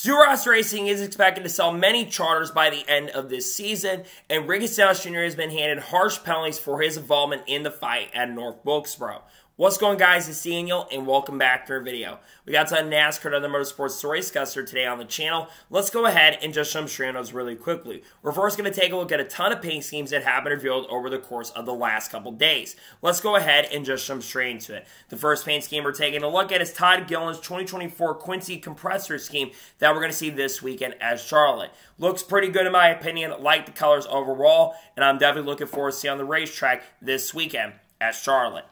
Stewart-Haas Racing is expected to sell many charters by the end of this season, and Stenhouse Jr. has been handed harsh penalties for his involvement in the fight at North Wilkesboro. What's going on, guys? It's Daniel, and welcome back to our video. We got some NASCAR and other motorsports stories discussed today on the channel. Let's go ahead and just jump straight on those really quickly. We're first going to take a look at a ton of paint schemes that have been revealed over the course of the last couple days. Let's go ahead and just jump straight into it. The first paint scheme we're taking a look at is Todd Gilliland's 2024 Quincy compressor scheme that we're going to see this weekend at Charlotte. Looks pretty good in my opinion, like the colors overall, and I'm definitely looking forward to seeing on the racetrack this weekend at Charlotte.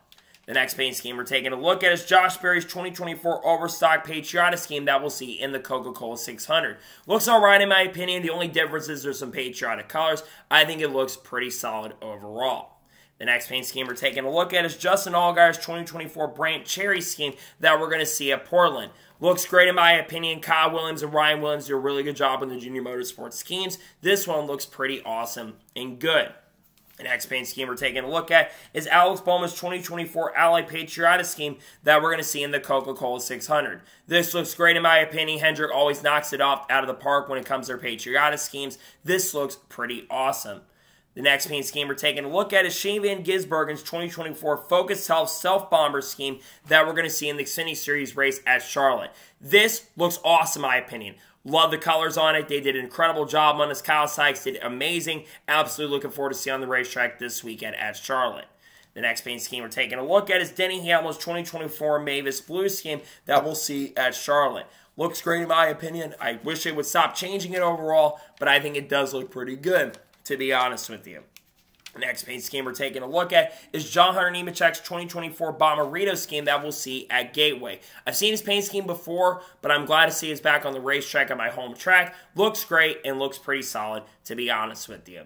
The next paint scheme we're taking a look at is Josh Berry's 2024 Overstock Patriotic scheme that we'll see in the Coca-Cola 600. Looks alright in my opinion. The only difference is there's some patriotic colors. I think it looks pretty solid overall. The next paint scheme we're taking a look at is Justin Allgaier's 2024 Brant Cherry scheme that we're going to see at Portland. Looks great in my opinion. Kyle Williams and Ryan Williams do a really good job in the junior motorsports schemes. This one looks pretty awesome and good. The next paint scheme we're taking a look at is Alex Bowman's 2024 Ally Patriotic scheme that we're going to see in the Coca-Cola 600. This looks great in my opinion. Hendrick always knocks it out of the park when it comes to their patriotic schemes. This looks pretty awesome. The next paint scheme we're taking a look at is Shane Van Gisbergen's 2024 Focus Health Self-Bomber scheme that we're going to see in the Xfinity Series race at Charlotte. This looks awesome in my opinion. Love the colors on it. They did an incredible job on this. Kyle Sykes did amazing. Absolutely looking forward to seeing on the racetrack this weekend at Charlotte. The next paint scheme we're taking a look at is Denny Hamlin's 2024 Mavis Blue scheme that we'll see at Charlotte. Looks great in my opinion. I wish they would stop changing it overall, but I think it does look pretty good, to be honest with you. The next paint scheme we're taking a look at is John Hunter Nemechek's 2024 Bommarito scheme that we'll see at Gateway. I've seen his paint scheme before, but I'm glad to see it's back on the racetrack at my home track. Looks great and looks pretty solid, to be honest with you.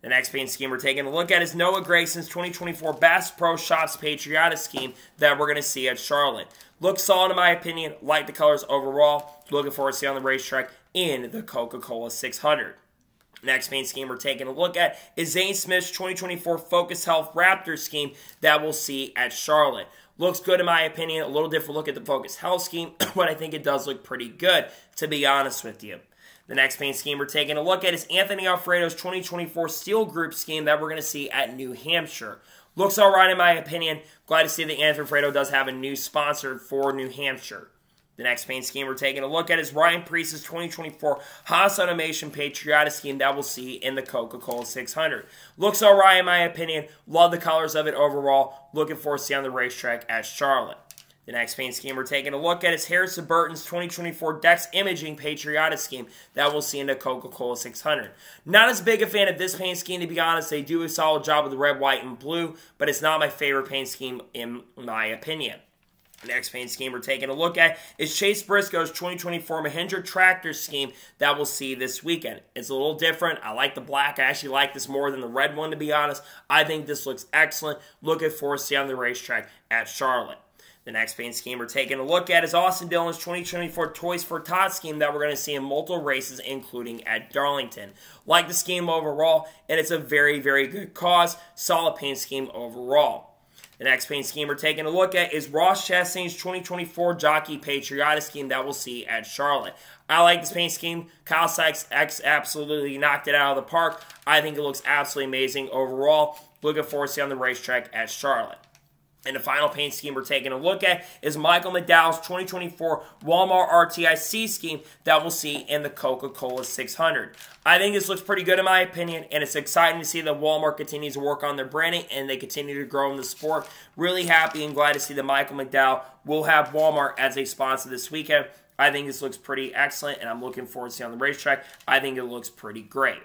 The next paint scheme we're taking a look at is Noah Gragson's 2024 Bass Pro Shops Patriotic scheme that we're going to see at Charlotte. Looks solid in my opinion, like the colors overall. Looking forward to seeing on the racetrack in the Coca-Cola 600. Next paint scheme we're taking a look at is Zane Smith's 2024 Focus Health Raptor scheme that we'll see at Charlotte. Looks good in my opinion. A little different look at the Focus Health scheme, but I think it does look pretty good, to be honest with you. The next paint scheme we're taking a look at is Anthony Alfredo's 2024 Steel Group scheme that we're going to see at New Hampshire. Looks alright in my opinion. Glad to see that Anthony Alfredo does have a new sponsor for New Hampshire. The next paint scheme we're taking a look at is Ryan Preece's 2024 Haas Automation Patriotic scheme that we'll see in the Coca-Cola 600. Looks alright in my opinion. Love the colors of it overall. Looking forward to seeing on the racetrack at Charlotte. The next paint scheme we're taking a look at is Harrison Burton's 2024 Dex Imaging Patriotic scheme that we'll see in the Coca-Cola 600. Not as big a fan of this paint scheme, to be honest. They do a solid job with the red, white, and blue, but it's not my favorite paint scheme in my opinion. The next paint scheme we're taking a look at is Chase Briscoe's 2024 Mahindra Tractor scheme that we'll see this weekend. It's a little different. I like the black. I actually like this more than the red one, to be honest. I think this looks excellent. Looking forward to seeing on the racetrack at Charlotte. The next paint scheme we're taking a look at is Austin Dillon's 2024 Toys for Tots scheme that we're going to see in multiple races, including at Darlington. Like the scheme overall, and it's a very, very good cause. Solid paint scheme overall. The next paint scheme we're taking a look at is Ross Chastain's 2024 Jockey Patriotic scheme that we'll see at Charlotte. I like this paint scheme. Kyle Sykes absolutely knocked it out of the park. I think it looks absolutely amazing overall. Looking forward to seeing on the racetrack at Charlotte. And the final paint scheme we're taking a look at is Michael McDowell's 2024 Walmart RTIC scheme that we'll see in the Coca-Cola 600. I think this looks pretting good in my opinion, and it's exciting to see that Walmart continues to work on their branding and they continue to grow in the sport. Really happy and glad to see that Michael McDowell will have Walmart as a sponsor this weekend. I think this looks pretty excellent, and I'm looking forward to seeing on the racetrack. I think it looks pretty great.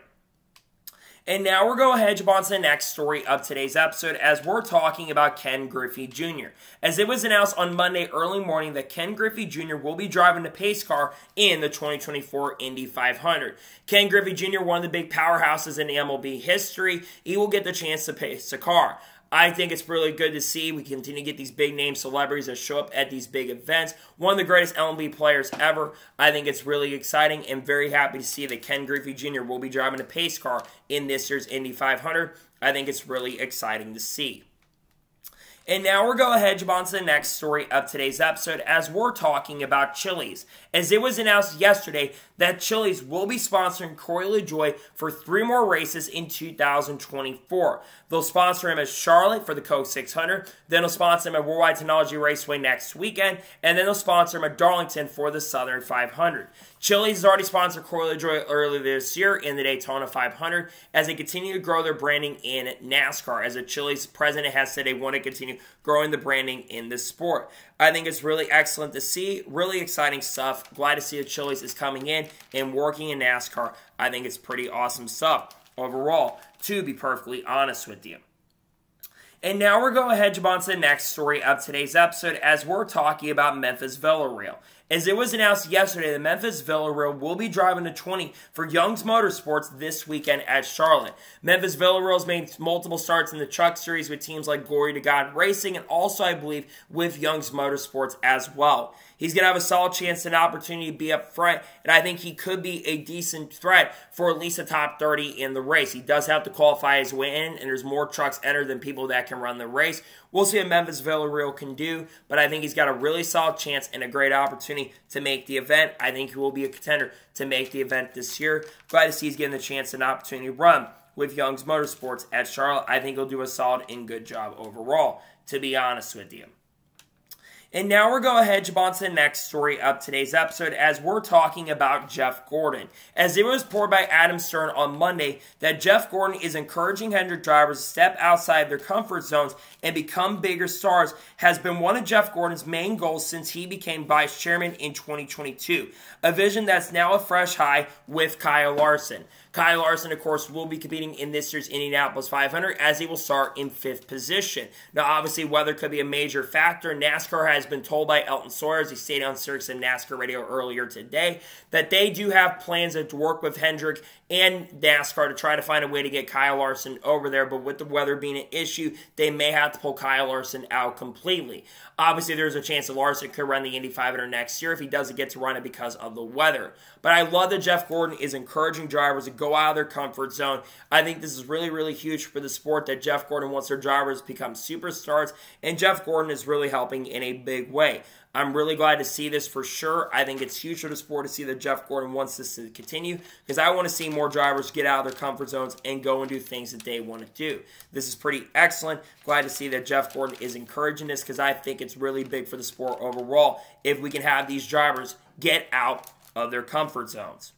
And now we're going ahead and jump on to the next story of today's episode as we're talking about Ken Griffey Jr. As it was announced on Monday early morning that Ken Griffey Jr. will be driving the pace car in the 2024 Indy 500. Ken Griffey Jr., one of the big powerhouses in the MLB history, he will get the chance to pace the car. I think it's really good to see. We continue to get these big-name celebrities that show up at these big events. One of the greatest MLB players ever. I think it's really exciting and very happy to see that Ken Griffey Jr. will be driving a pace car in this year's Indy 500. I think it's really exciting to see. And now we're going to jump on to the next story of today's episode as we're talking about Chili's. As it was announced yesterday that Chili's will be sponsoring Corey LaJoie for 3 more races in 2024. They'll sponsor him at Charlotte for the Coke 600, then they'll sponsor him at Worldwide Technology Raceway next weekend, and then they'll sponsor him at Darlington for the Southern 500. Chili's has already sponsored Corey LaJoie earlier this year in the Daytona 500 as they continue to grow their branding in NASCAR. As the Chili's president has said, they want to continue growing the branding in this sport. I think it's really excellent to see. Really exciting stuff. Glad to see that Chili's is coming in and working in NASCAR. I think it's pretty awesome stuff overall, to be perfectly honest with you. And now we're going to jump on to the next story of today's episode as we're talking about Memphis Villarreal. As it was announced yesterday, the Memphis Villarreal will be driving to 20 for Young's Motorsports this weekend at Charlotte. Memphis Villarreal has made multiple starts in the Truck Series with teams like Glory to God Racing and also, I believe, with Young's Motorsports as well. He's going to have a solid chance and opportunity to be up front, and I think he could be a decent threat for at least a top 30 in the race. He does have to qualify his way in, and there's more trucks entered than people that can run the race. We'll see what Memphis Villarreal can do, but I think he's got a really solid chance and a great opportunity to make the event. I think he will be a contender to make the event this year. Glad to see he's getting the chance and opportunity to run with Young's Motorsports at Charlotte. I think he'll do a solid and good job overall, to be honest with you. And now we're going to jump on to the next story of today's episode as we're talking about Jeff Gordon. As it was reported by Adam Stern on Monday that Jeff Gordon is encouraging Hendrick drivers to step outside their comfort zones and become bigger stars has been one of Jeff Gordon's main goals since he became vice chairman in 2022. A vision that's now a fresh high with Kyle Larson. Kyle Larson, of course, will be competing in this year's Indianapolis 500 as he will start in 5th position. Now, obviously, weather could be a major factor. NASCAR has been told by Elton Sawyer, as he stated on Sirius and NASCAR Radio earlier today, that they do have plans to work with Hendrick and NASCAR to try to find a way to get Kyle Larson over there. But with the weather being an issue, they may have to pull Kyle Larson out completely. Obviously, there's a chance that Larson could run the Indy 500 next year if he doesn't get to run it because of the weather. But I love that Jeff Gordon is encouraging drivers to go out of their comfort zone. I think this is really, really huge for the sport that Jeff Gordon wants their drivers to become superstars, and Jeff Gordon is really helping in a big way. I'm really glad to see this for sure. I think it's huge for the sport to see that Jeff Gordon wants this to continue because I want to see more drivers get out of their comfort zones and go and do things that they want to do. This is pretty excellent. Glad to see that Jeff Gordon is encouraging this because I think it's really big for the sport overall if we can have these drivers get out of their comfort zones.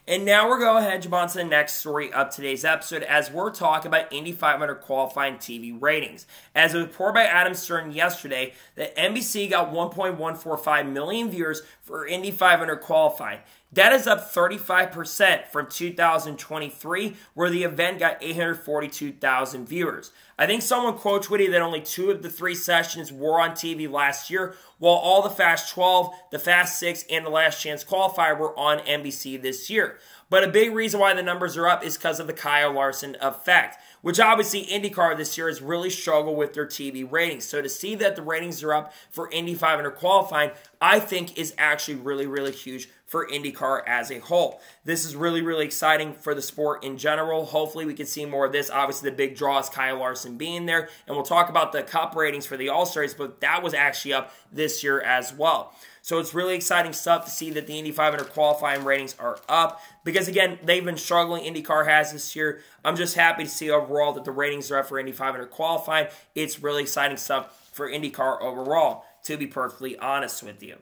And now we're going to jump on to the next story of today's episode as we're talking about Indy 500 qualifying TV ratings. As it was reported by Adam Stern yesterday, that NBC got 1.145 million viewers for Indy 500 qualifying. That is up 35% from 2023, where the event got 842,000 viewers. I think someone quote tweeted that only 2 of the 3 sessions were on TV last year, while all the Fast 12, the Fast 6, and the Last Chance Qualifier were on NBC this year. But a big reason why the numbers are up is because of the Kyle Larson effect, which obviously IndyCar this year has really struggled with their TV ratings. So to see that the ratings are up for Indy 500 qualifying, I think is actually really, really huge for IndyCar as a whole. This is really, really exciting for the sport in general. Hopefully we can see more of this. Obviously the big draw is Kyle Larson being there, and we'll talk about the Cup ratings for the All-Stars, but that was actually up this year as well. So it's really exciting stuff to see that the Indy 500 qualifying ratings are up because, again, they've been struggling. IndyCar has this year. I'm just happy to see overall that the ratings are up for Indy 500 qualifying. It's really exciting stuff for IndyCar overall, to be perfectly honest with you.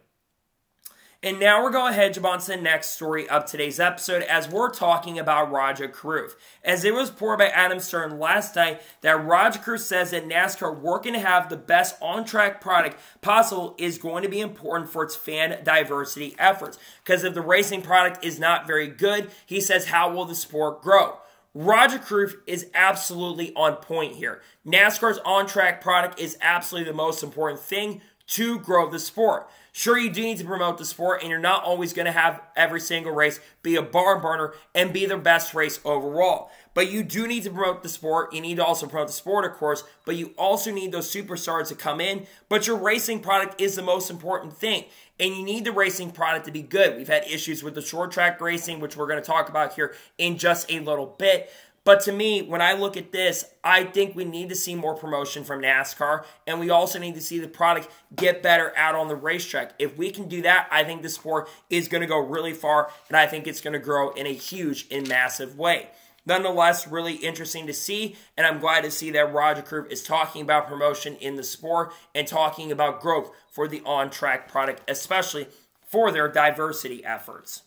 And now we're going to jump on to the next story of today's episode as we're talking about Roger Carruth. As it was reported by Adam Stern last night that Roger Carruth says that NASCAR working to have the best on-track product possible is going to be important for its fan diversity efforts. Because if the racing product is not very good, he says, how will the sport grow? Roger Carruth is absolutely on point here. NASCAR's on-track product is absolutely the most important thing to grow the sport. Sure, you do need to promote the sport, and you're not always going to have every single race be a barn burner and be the best race overall. But you do need to promote the sport. You need to also promote the sport, of course, but you also need those superstars to come in. But your racing product is the most important thing, and you need the racing product to be good. We've had issues with the short track racing, which we're going to talk about here in just a little bit. But to me, when I look at this, I think we need to see more promotion from NASCAR, and we also need to see the product get better out on the racetrack. If we can do that, I think the sport is going to go really far, and I think it's going to grow in a huge and massive way. Nonetheless, really interesting to see, and I'm glad to see that Roger Croup is talking about promotion in the sport and talking about growth for the on-track product, especially for their diversity efforts.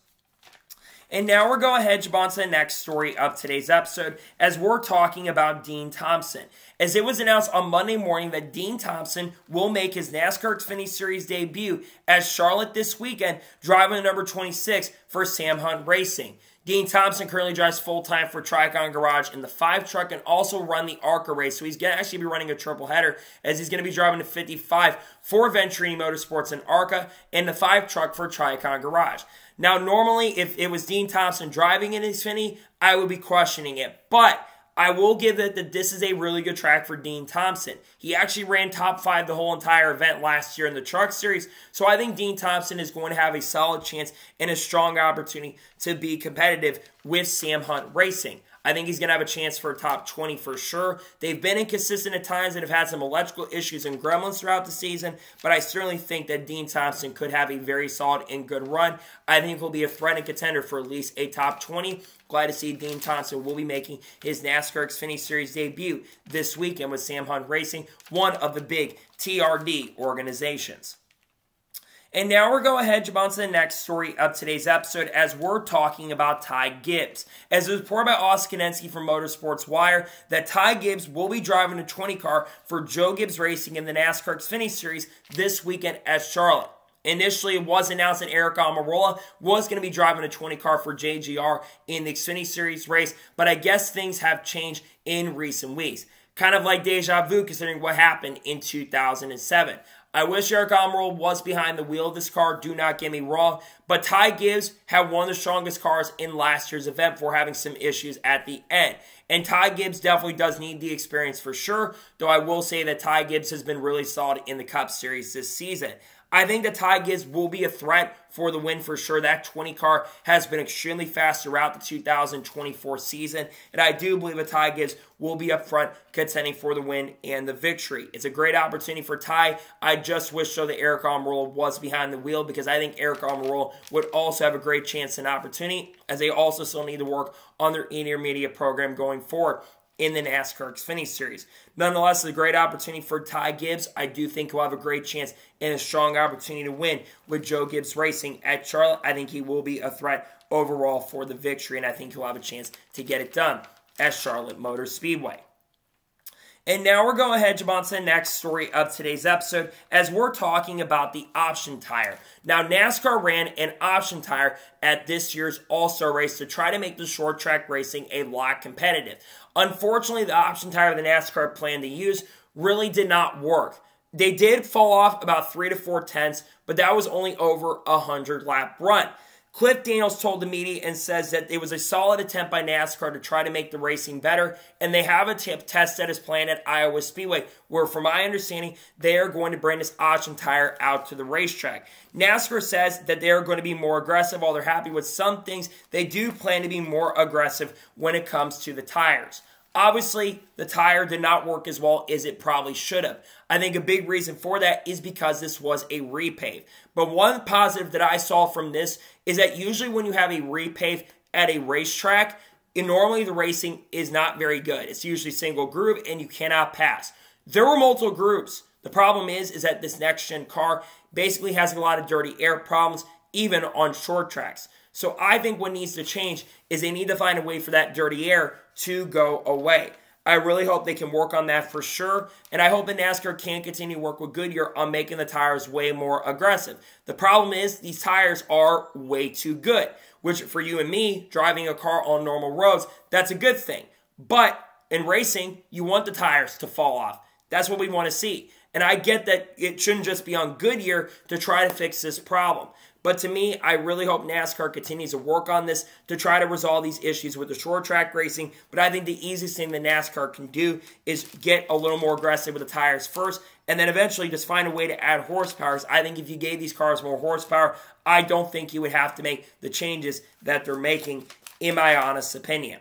And now we're going ahead to jump on to the next story of today's episode as we're talking about Dean Thompson. As it was announced on Monday morning that Dean Thompson will make his NASCAR Xfinity Series debut at Charlotte this weekend, driving the number 26 for Sam Hunt Racing. Dean Thompson currently drives full-time for Tricon Garage in the 5 truck and also run the ARCA race. So he's going to actually be running a triple header as he's going to be driving the 55 for Venturini Motorsports and ARCA and the 5 truck for Tricon Garage. Now, normally, if it was Dean Thompson driving in Xfinity, I would be questioning it. But I will give it that this is a really good track for Dean Thompson. He actually ran top 5 the whole entire event last year in the Truck Series, so I think Dean Thompson is going to have a solid chance and a strong opportunity to be competitive with Sam Hunt Racing. I think he's going to have a chance for a top 20 for sure. They've been inconsistent at times and have had some electrical issues and gremlins throughout the season, but I certainly think that Dean Thompson could have a very solid and good run. I think he'll be a threat and contender for at least a top 20. Glad to see Dean Thompson will be making his NASCAR Xfinity Series debut this weekend with Sam Hunt Racing, one of the big TRD organizations. And now we're going ahead to jump on to the next story of today's episode as we're talking about Ty Gibbs. As it was reported by Austin Kensky from Motorsports Wire that Ty Gibbs will be driving a 20 car for Joe Gibbs Racing in the NASCAR Xfinity Series this weekend at Charlotte. Initially, it was announced that Eric Almirola was going to be driving a 20 car for JGR in the Xfinity Series race, but I guess things have changed in recent weeks. Kind of like deja vu considering what happened in 2007. I wish Eric Almirola was behind the wheel of this car, do not get me wrong, but Ty Gibbs had one of the strongest cars in last year's event for having some issues at the end. And Ty Gibbs definitely does need the experience for sure, though I will say that Ty Gibbs has been really solid in the Cup Series this season. I think that Ty Gibbs will be a threat for the win for sure. That 20 car has been extremely fast throughout the 2024 season, and I do believe that Ty Gibbs will be up front contending for the win and the victory. It's a great opportunity for Ty. I just wish so that Eric Almirola was behind the wheel because I think Eric Almirola would also have a great chance and opportunity as they also still need to work on their intermediate program going forward in the NASCAR Xfinity Series. Nonetheless, it's a great opportunity for Ty Gibbs. I do think he'll have a great chance and a strong opportunity to win with Joe Gibbs Racing at Charlotte. I think he will be a threat overall for the victory, and I think he'll have a chance to get it done at Charlotte Motor Speedway. And now we're going ahead to jump on to the next story of today's episode as we're talking about the option tire. Now, NASCAR ran an option tire at this year's All-Star race to try to make the short track racing a lot competitive. Unfortunately, the option tire the NASCAR planned to use really did not work. They did fall off about 3 to 4 tenths, but that was only over a 100-lap run. Cliff Daniels told the media and says that it was a solid attempt by NASCAR to try to make the racing better, and they have a test that is planned at Iowa Speedway, where from my understanding, they are going to bring this option tire out to the racetrack. NASCAR says that they are going to be more aggressive. While they're happy with some things, they do plan to be more aggressive when it comes to the tires. Obviously, the tire did not work as well as it probably should have. I think a big reason for that is because this was a repave. But one positive that I saw from this is that usually when you have a repave at a racetrack, normally the racing is not very good. It's usually single groove and you cannot pass. There were multiple grooves. The problem is that this next-gen car basically has a lot of dirty air problems, even on short tracks. So I think what needs to change is they need to find a way for that dirty air to go away. I really hope they can work on that for sure, and I hope that NASCAR can continue to work with Goodyear on making the tires way more aggressive. The problem is these tires are way too good, which for you and me, driving a car on normal roads, that's a good thing. But in racing, you want the tires to fall off. That's what we want to see. And I get that it shouldn't just be on Goodyear to try to fix this problem. But to me, I really hope NASCAR continues to work on this to try to resolve these issues with the short track racing. But I think the easiest thing that NASCAR can do is get a little more aggressive with the tires first, and then eventually just find a way to add horsepower. I think if you gave these cars more horsepower, I don't think you would have to make the changes that they're making, in my honest opinion.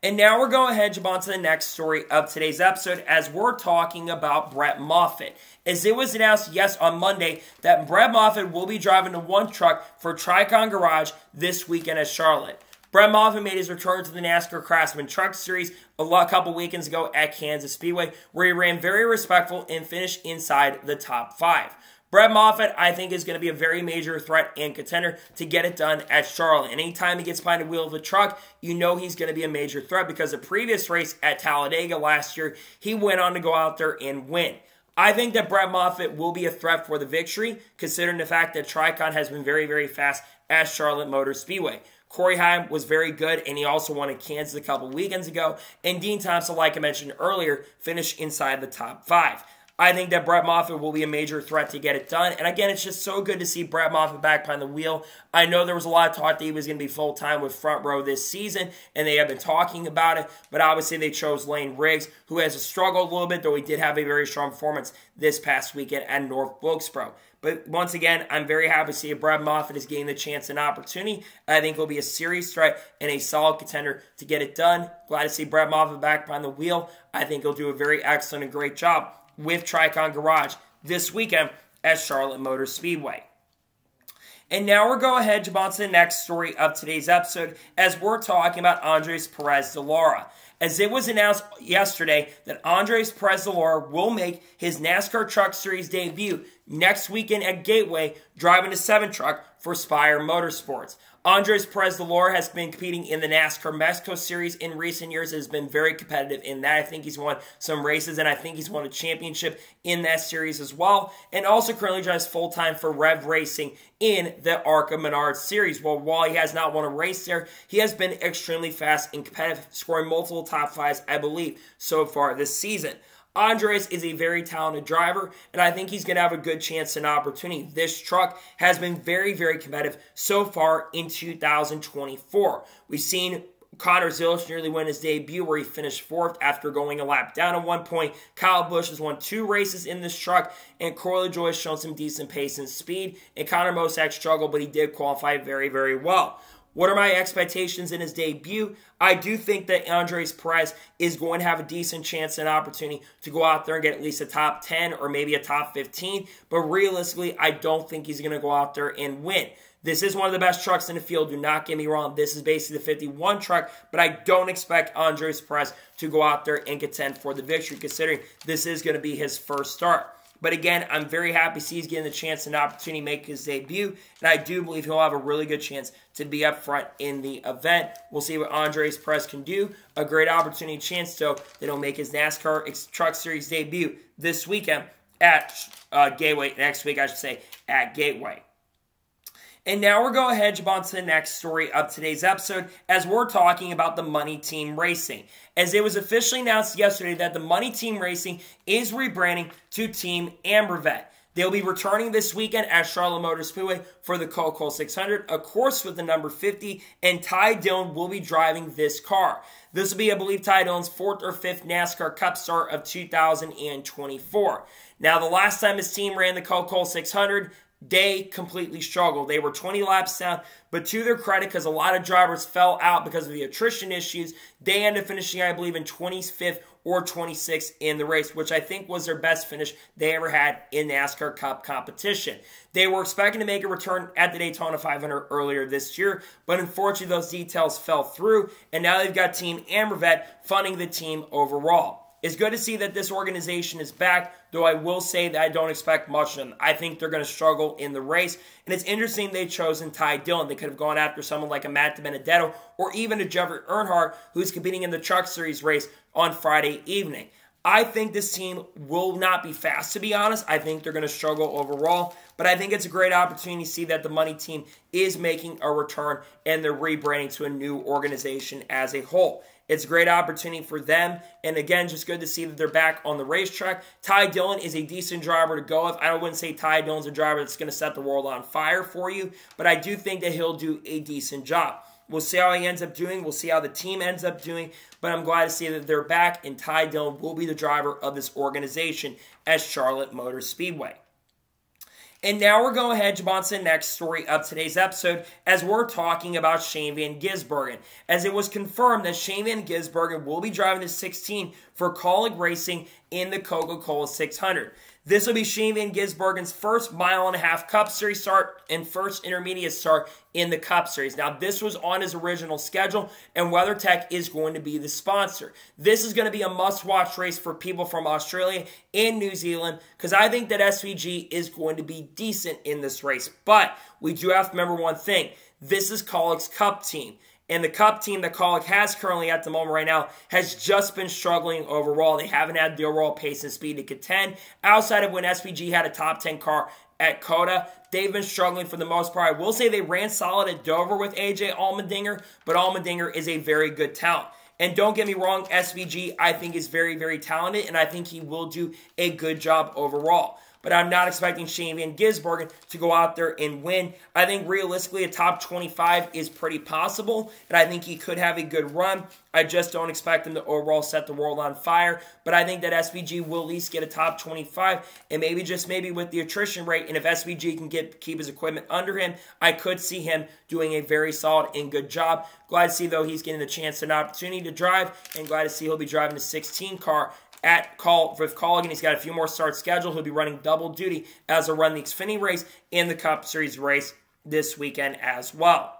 And now we're going ahead and jump on to the next story of today's episode as we're talking about Brett Moffitt. As it was announced, on Monday, that Brett Moffitt will be driving the one truck for Tricon Garage this weekend at Charlotte. Brett Moffitt made his return to the NASCAR Craftsman Truck Series a couple weekends ago at Kansas Speedway, where he ran very respectful and finished inside the top 5. Brett Moffitt, I think, is going to be a very major threat and contender to get it done at Charlotte. And anytime he gets behind the wheel of the truck, you know he's going to be a major threat because the previous race at Talladega last year, he went on to go out there and win. I think that Brett Moffitt will be a threat for the victory, considering the fact that Tricon has been very, very fast at Charlotte Motor Speedway. Corey Heim was very good, and he also won at Kansas a couple weekends ago. And Dean Thompson, like I mentioned earlier, finished inside the top 5. I think that Brett Moffitt will be a major threat to get it done. And again, it's just so good to see Brett Moffitt back behind the wheel. I know there was a lot of talk that he was going to be full-time with Front Row this season, and they have been talking about it. But obviously, they chose Lane Riggs, who has struggled a little bit, though he did have a very strong performance this past weekend at North Wilkesboro. But once again, I'm very happy to see if Brett Moffitt is getting the chance and opportunity. I think he'll be a serious threat and a solid contender to get it done. Glad to see Brett Moffitt back behind the wheel. I think he'll do a very excellent and great job with Tricon Garage this weekend at Charlotte Motor Speedway. And now we're going ahead and jump on to the next story of today's episode as we're talking about Andres Perez de Lara. As it was announced yesterday that Andres Perez de Lara will make his NASCAR Truck Series debut next weekend at Gateway, driving a 7 truck for Spire Motorsports. Andres Perez de Lara has been competing in the NASCAR Mexico Series in recent years. Has been very competitive in that. I think he's won some races, and I think he's won a championship in that series as well. And also currently drives full-time for Rev Racing in the ARCA Menards Series. Well, while he has not won a race there, he has been extremely fast and competitive, scoring multiple top 5s, I believe, so far this season. Andres is a very talented driver, and I think he's going to have a good chance and opportunity. This truck has been very, very competitive so far in 2024. We've seen Connor Zilisch nearly win his debut where he finished 4th after going a lap down at one point. Kyle Busch has won 2 races in this truck, and Corey LaJoie has shown some decent pace and speed. And Connor Mosack struggled, but he did qualify very, very well. What are my expectations in his debut? I do think that Andres Perez is going to have a decent chance and opportunity to go out there and get at least a top 10 or maybe a top 15. But realistically, I don't think he's going to go out there and win. This is one of the best trucks in the field. Do not get me wrong. This is basically the 51 truck, but I don't expect Andres Perez to go out there and contend for the victory, considering this is going to be his first start. But again, I'm very happy to see he's getting the chance and opportunity to make his debut, and I do believe he'll have a really good chance to be up front in the event. We'll see what Andres Perez can do. A great opportunity chance, though, that he'll make his NASCAR Truck Series debut this weekend at Gateway, next week, I should say, at Gateway. And now we're going ahead and jump on to the next story of today's episode as we're talking about the Money Team Racing. As it was officially announced yesterday that the Money Team Racing is rebranding to Team Ambervet. They'll be returning this weekend at Charlotte Motor Speedway for the Coca-Cola 600, a course with the number 50, and Ty Dillon will be driving this car. This will be, I believe, Ty Dillon's 4th or 5th NASCAR Cup start of 2024. Now, the last time his team ran the Coca-Cola 600, they completely struggled. They were 20 laps down, but to their credit, because a lot of drivers fell out because of the attrition issues, they ended up finishing, I believe, in 25th or 26th in the race, which I think was their best finish they ever had in NASCAR Cup competition. They were expecting to make a return at the Daytona 500 earlier this year, but unfortunately those details fell through, and now they've got Team Ambervet funding the team overall. It's good to see that this organization is back, though I will say that I don't expect much of them. I think they're going to struggle in the race, and it's interesting they've chosen Ty Dillon. They could have gone after someone like a Matt DiBenedetto or even a Jeffrey Earnhardt, who's competing in the Truck Series race on Friday evening. I think this team will not be fast, to be honest. I think they're going to struggle overall, but I think it's a great opportunity to see that the Money Team is making a return and they're rebranding to a new organization as a whole. It's a great opportunity for them. And again, just good to see that they're back on the racetrack. Ty Dillon is a decent driver to go with. I wouldn't say Ty Dillon's a driver that's going to set the world on fire for you, but I do think that he'll do a decent job. We'll see how he ends up doing. We'll see how the team ends up doing. But I'm glad to see that they're back, and Ty Dillon will be the driver of this organization at Charlotte Motor Speedway. And now we're going ahead, jump on to the next story of today's episode as we're talking about Shane Van Gisbergen. As it was confirmed that Shane Van Gisbergen will be driving the 16 for Kaulig Racing in the Coca-Cola 600. This will be Shane Van Gisbergen's first mile-and-a-half Cup Series start and first intermediate start in the Cup Series. Now, this was on his original schedule, and WeatherTech is going to be the sponsor. This is going to be a must-watch race for people from Australia and New Zealand because I think that SVG is going to be decent in this race. But we do have to remember one thing. This is Kaulig's Cup team. And the Cup team that Kaulig has currently at the moment right now has just been struggling overall. They haven't had the overall pace and speed to contend. Outside of when SVG had a top 10 car at COTA, they've been struggling for the most part. I will say they ran solid at Dover with AJ Allmendinger, but Allmendinger is a very good talent. And don't get me wrong, SVG I think is very, very talented, and I think he will do a good job overall. But I'm not expecting Shane Van Gisbergen to go out there and win. I think realistically a top 25 is pretty possible, and I think he could have a good run. I just don't expect him to overall set the world on fire. But I think that SVG will at least get a top 25, and maybe just maybe with the attrition rate, and if SVG can keep his equipment under him, I could see him doing a very solid and good job. Glad to see, though, he's getting the chance and opportunity to drive, and glad to see he'll be driving the 16 car with Kaulig, and he's got a few more starts scheduled. He'll be running double duty as he'll run the Xfinity race and the Cup Series race this weekend as well.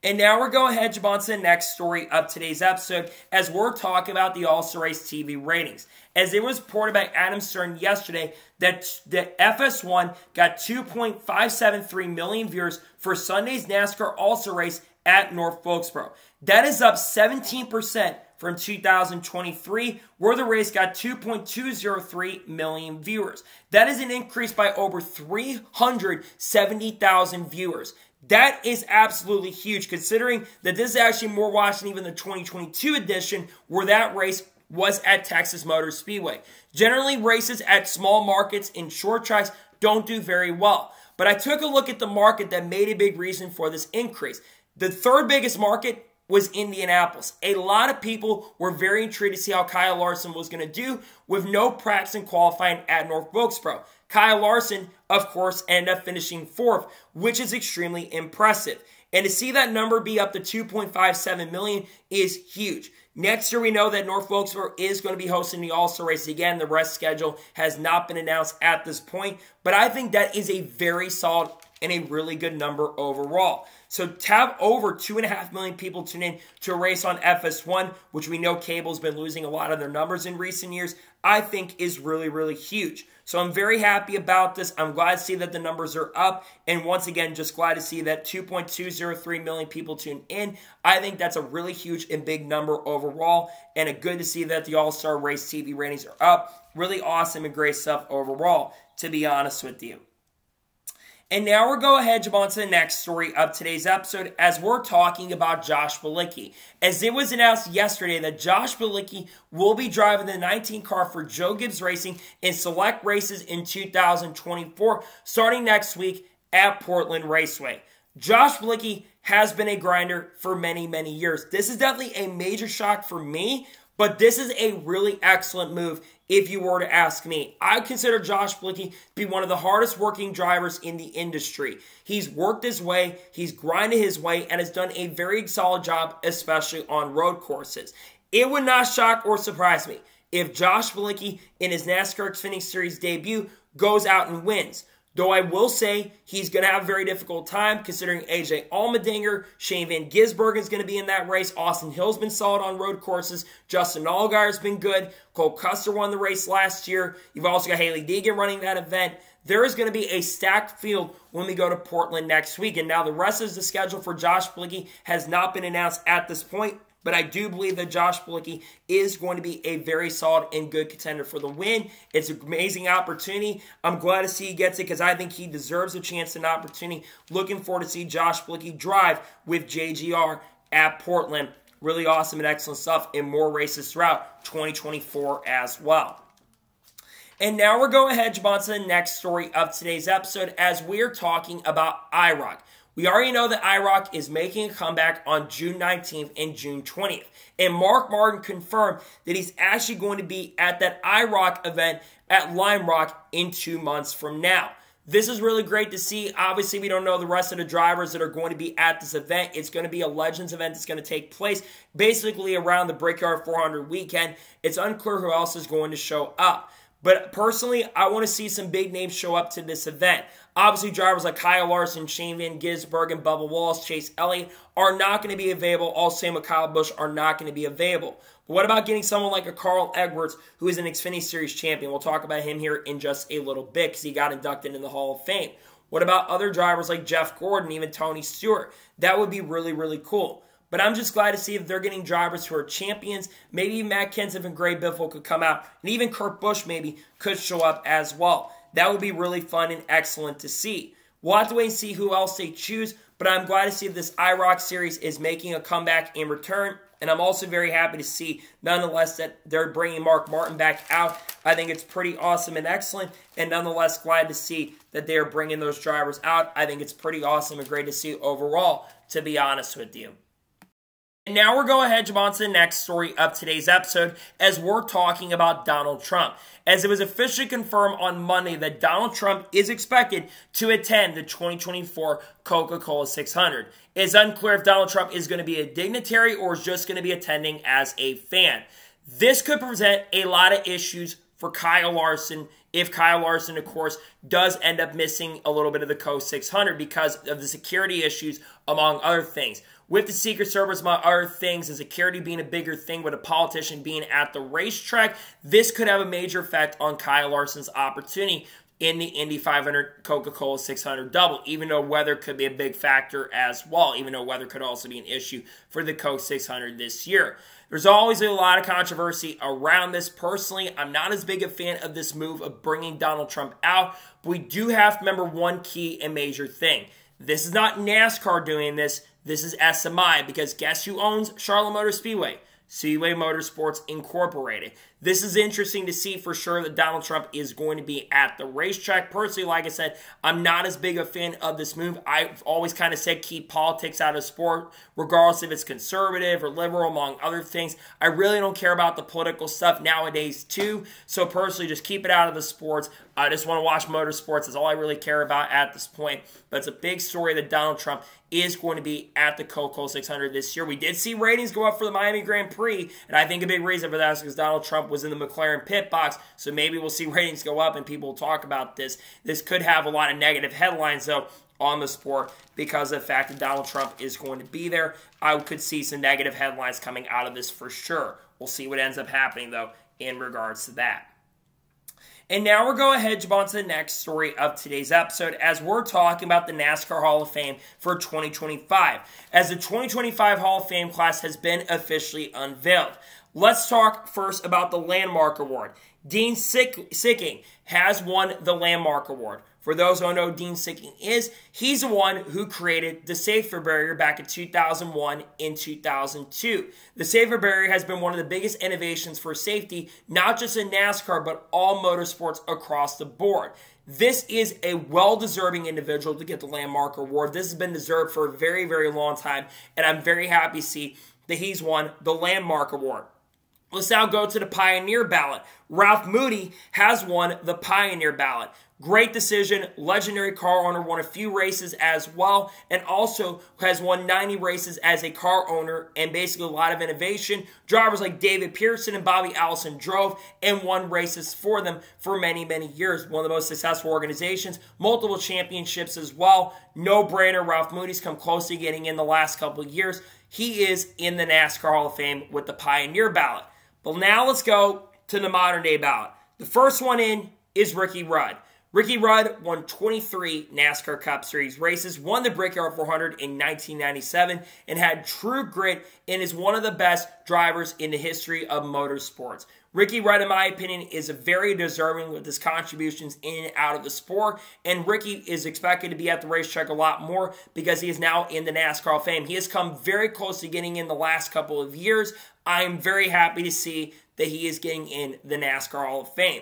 And now we're going ahead, jump on to the next story of today's episode as we're talking about the All-Star Race TV ratings. As it was reported by Adam Stern yesterday that the FS1 got 2.573 million viewers for Sunday's NASCAR All-Star Race at North Wilkesboro. That is up 17% from 2023, where the race got 2.203 million viewers. That is an increase by over 370,000 viewers. That is absolutely huge, considering that this is actually more watched than even the 2022 edition, where that race was at Texas Motor Speedway. Generally, races at small markets and short tracks don't do very well. But I took a look at the market that made a big reason for this increase. The third biggest market was Indianapolis. A lot of people were very intrigued to see how Kyle Larson was going to do with no practice and qualifying at North Wilkesboro. Kyle Larson, of course, ended up finishing fourth, which is extremely impressive. And to see that number be up to 2.57 million is huge. Next year, we know that North Wilkesboro is going to be hosting the All-Star Race again. The rest schedule has not been announced at this point, but I think that is a very solid and a really good number overall. So to have over 2.5 million people tune in to a race on FS1, which we know cable's been losing a lot of their numbers in recent years, I think is really, really huge. So I'm very happy about this. I'm glad to see that the numbers are up. And once again, just glad to see that 2.203 million people tune in. I think that's a really huge and big number overall. And it's good to see that the All-Star Race TV ratings are up. Really awesome and great stuff overall, to be honest with you. And now we're going ahead, jump on to the next story of today's episode as we're talking about Josh Bilicki. As it was announced yesterday that Josh Bilicki will be driving the 19 car for Joe Gibbs Racing in select races in 2024, starting next week at Portland Raceway. Josh Bilicki has been a grinder for many, many years. This is definitely a major shock for me, but this is a really excellent move if you were to ask me. I consider Josh Bilicki to be one of the hardest working drivers in the industry. He's worked his way, he's grinded his way, and has done a very solid job, especially on road courses. It would not shock or surprise me if Josh Bilicki in his NASCAR Xfinity Series debut goes out and wins. Though I will say he's going to have a very difficult time considering AJ Allmendinger, Shane Van Gisbergen is going to be in that race. Austin Hill's been solid on road courses. Justin Allgaier's been good. Cole Custer won the race last year. You've also got Haley Deegan running that event. There is going to be a stacked field when we go to Portland next week. And now the rest of the schedule for Josh Bilicki has not been announced at this point. But I do believe that Josh Bilicki is going to be a very solid and good contender for the win. It's an amazing opportunity. I'm glad to see he gets it because I think he deserves a chance and opportunity. Looking forward to see Josh Bilicki drive with JGR at Portland. Really awesome and excellent stuff in more races throughout 2024 as well. And now we're going ahead, jump on to the next story of today's episode as we're talking about IROC. We already know that IROC is making a comeback on June 19th and June 20th. And Mark Martin confirmed that he's actually going to be at that IROC event at Lime Rock in 2 months from now. This is really great to see. Obviously, we don't know the rest of the drivers that are going to be at this event. It's going to be a Legends event that's going to take place basically around the Brickyard 400 weekend. It's unclear who else is going to show up. But personally, I want to see some big names show up to this event. Obviously, drivers like Kyle Larson, Shane Van Gisbergen, and Bubba Wallace, Chase Elliott are not going to be available. Also, same with Kyle Busch are not going to be available. But what about getting someone like a Carl Edwards, who is an Xfinity Series champion? We'll talk about him here in just a little bit because he got inducted into the Hall of Fame. What about other drivers like Jeff Gordon, even Tony Stewart? That would be really, really cool. But I'm just glad to see that they're getting drivers who are champions. Maybe Matt Kenseth and Gray Biffle could come out. And even Kurt Busch maybe could show up as well. That would be really fun and excellent to see. We'll have to wait and see who else they choose. But I'm glad to see that this IROC series is making a comeback in return. And I'm also very happy to see, nonetheless, that they're bringing Mark Martin back out. I think it's pretty awesome and excellent. And nonetheless, glad to see that they are bringing those drivers out. I think it's pretty awesome and great to see overall, to be honest with you. And now we're going ahead, jump on to the next story of today's episode as we're talking about Donald Trump. As it was officially confirmed on Monday that Donald Trump is expected to attend the 2024 Coca-Cola 600. It's unclear if Donald Trump is going to be a dignitary or is just going to be attending as a fan. This could present a lot of issues for Kyle Larson if Kyle Larson, of course, does end up missing a little bit of the Co 600 because of the security issues, among other things. With the Secret Service, among other things, and security being a bigger thing with a politician being at the racetrack, this could have a major effect on Kyle Larson's opportunity in the Indy 500 Coca-Cola 600 double, even though weather could be a big factor as well, even though weather could also be an issue for the Coke 600 this year. There's always a lot of controversy around this. Personally, I'm not as big a fan of this move of bringing Donald Trump out, but we do have to remember one key and major thing. This is not NASCAR doing this. This is SMI, because guess who owns Charlotte Motor Speedway? Speedway Motorsports Incorporated. This is interesting to see for sure that Donald Trump is going to be at the racetrack. Personally, like I said, I'm not as big a fan of this move. I've always kind of said keep politics out of sport, regardless if it's conservative or liberal, among other things. I really don't care about the political stuff nowadays too. So personally, just keep it out of the sports. I just want to watch motorsports. That's all I really care about at this point. But it's a big story that Donald Trump is going to be at the Coca-Cola 600 this year. We did see ratings go up for the Miami Grand Prix, and I think a big reason for that is because Donald Trump was in the McLaren pit box, so maybe we'll see ratings go up and people will talk about this. This could have a lot of negative headlines, though, on the sport because of the fact that Donald Trump is going to be there. I could see some negative headlines coming out of this for sure. We'll see what ends up happening, though, in regards to that. And now we're going ahead to jump on to the next story of today's episode as we're talking about the NASCAR Hall of Fame for 2025. As the 2025 Hall of Fame class has been officially unveiled. Let's talk first about the Landmark Award. Dean Sicking has won the Landmark Award. For those who don't know who Dean Sicking is, he's the one who created the safety barrier back in 2001 and 2002. The safety barrier has been one of the biggest innovations for safety, not just in NASCAR, but all motorsports across the board. This is a well-deserving individual to get the Landmark Award. This has been deserved for a very, very long time, and I'm very happy to see that he's won the Landmark Award. Let's now go to the Pioneer ballot. Ralph Moody has won the Pioneer ballot. Great decision, legendary car owner, won a few races as well, and also has won 90 races as a car owner, and basically a lot of innovation. Drivers like David Pearson and Bobby Allison drove and won races for them for many, many years. One of the most successful organizations, multiple championships as well. No-brainer, Ralph Moody's come close to getting in the last couple of years. He is in the NASCAR Hall of Fame with the Pioneer ballot. But now let's go to the modern-day ballot. The first one in is Ricky Rudd. Ricky Rudd won 23 NASCAR Cup Series races, won the Brickyard 400 in 1997, and had true grit and is one of the best drivers in the history of motorsports. Ricky Rudd, in my opinion, is very deserving with his contributions in and out of the sport, and Ricky is expected to be at the racetrack a lot more because he is now in the NASCAR Hall of Fame. He has come very close to getting in the last couple of years. I am very happy to see that he is getting in the NASCAR Hall of Fame.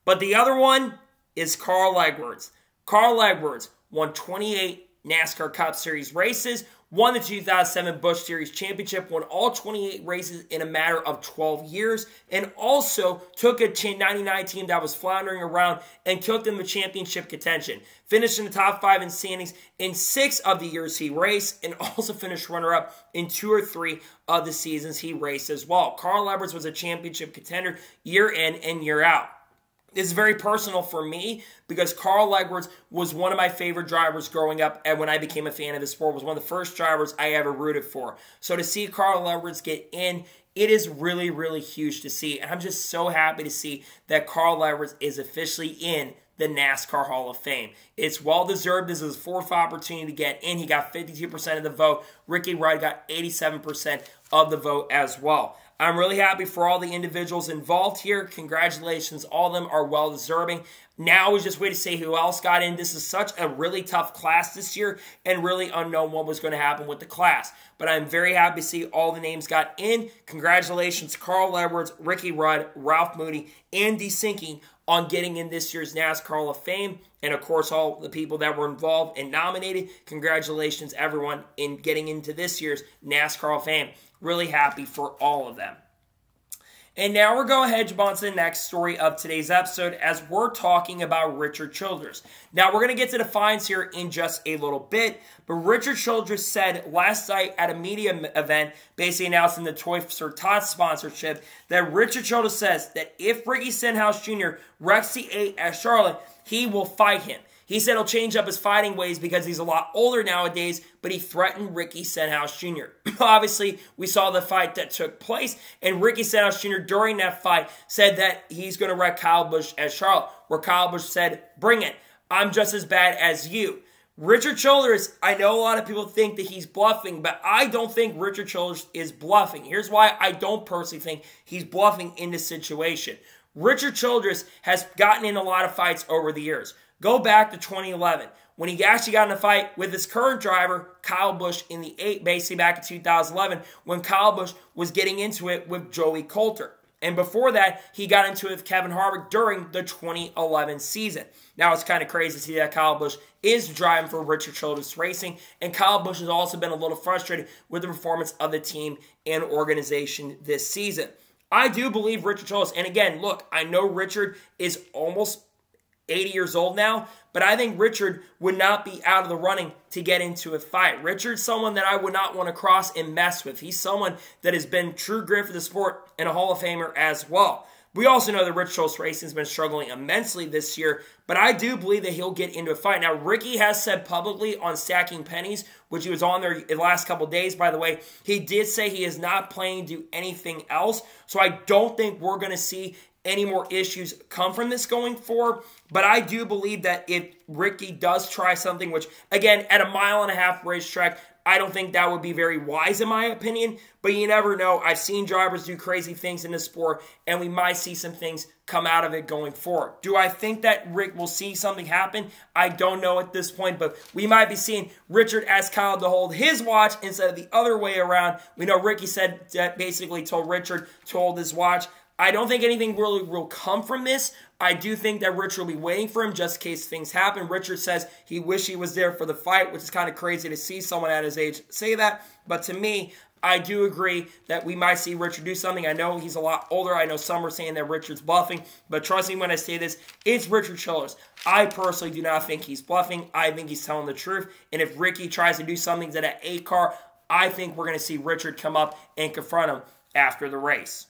But the other one is Carl Edwards. Carl Edwards won 28 NASCAR Cup Series races, won the 2007 Busch Series Championship, won all 28 races in a matter of 12 years, and also took a 99 team that was floundering around and took them to championship contention. Finished in the top 5 in standings in 6 of the years he raced, and also finished runner-up in 2 or 3 of the seasons he raced as well. Carl Edwards was a championship contender year in and year out. This is very personal for me because Carl Edwards was one of my favorite drivers growing up, and when I became a fan of the sport, was one of the first drivers I ever rooted for. So to see Carl Edwards get in, it is really, really huge to see. And I'm just so happy to see that Carl Edwards is officially in the NASCAR Hall of Fame. It's well-deserved. This is his 4th opportunity to get in. He got 52% of the vote. Ricky Rudd got 87% of the vote as well. I'm really happy for all the individuals involved here. Congratulations. All of them are well-deserving. Now we just wait to see who else got in. This is such a really tough class this year and really unknown what was going to happen with the class. But I'm very happy to see all the names got in. Congratulations, Carl Edwards, Ricky Rudd, Ralph Moody, and DeSinky on getting in this year's NASCAR Hall of Fame. And, of course, all the people that were involved and nominated. Congratulations, everyone, in getting into this year's NASCAR Hall of Fame. Really happy for all of them. And now we're going to jump on to the next story of today's episode as we're talking about Richard Childress. Now, we're going to get to the fines here in just a little bit, but Richard Childress said last night at a media event, basically announcing the Toy for Tots sponsorship, that Richard Childress says that if Ricky Stenhouse Jr. wrecks the 8 at Charlotte, he will fight him. He said he'll change up his fighting ways because he's a lot older nowadays, but he threatened Ricky Stenhouse Jr. Obviously, we saw the fight that took place, and Ricky Stenhouse Jr. during that fight said that he's going to wreck Kyle Busch at Charlotte, where Kyle Busch said, "Bring it. I'm just as bad as you." Richard Childress, I know a lot of people think that he's bluffing, but I don't think Richard Childress is bluffing. Here's why I don't personally think he's bluffing in this situation. Richard Childress has gotten in a lot of fights over the years. Go back to 2011 when he actually got in a fight with his current driver, Kyle Busch, in the 8, basically back in 2011 when Kyle Busch was getting into it with Joey Coulter. And before that, he got into it with Kevin Harvick during the 2011 season. Now, it's kind of crazy to see that Kyle Busch is driving for Richard Childress Racing, and Kyle Busch has also been a little frustrated with the performance of the team and organization this season. I do believe Richard Childress, and again, look, I know Richard is almost 80 years old now, but I think Richard would not be out of the running to get into a fight. Richard's someone that I would not want to cross and mess with. He's someone that has been true grit for the sport and a Hall of Famer as well. We also know that Richard Childress Racing has been struggling immensely this year, but I do believe that he'll get into a fight. Now, Ricky has said publicly on Stacking Pennies, which he was on there the last couple days, by the way, he did say he is not planning to do anything else, so I don't think we're going to see any more issues come from this going forward. But I do believe that if Ricky does try something, which, again, at a 1.5-mile racetrack, I don't think that would be very wise in my opinion. But you never know. I've seen drivers do crazy things in this sport, and we might see some things come out of it going forward. Do I think that Rick will see something happen? I don't know at this point, but we might be seeing Richard ask Kyle to hold his watch instead of the other way around. We know Ricky said that basically told Richard to hold his watch. I don't think anything really will come from this. I do think that Richard will be waiting for him just in case things happen. Richard says he wished he was there for the fight, which is kind of crazy to see someone at his age say that. But to me, I do agree that we might see Richard do something. I know he's a lot older. I know some are saying that Richard's bluffing. But trust me when I say this, it's Richard Childress. I personally do not think he's bluffing. I think he's telling the truth. And if Ricky tries to do something to that 8 car, I think we're going to see Richard come up and confront him after the race.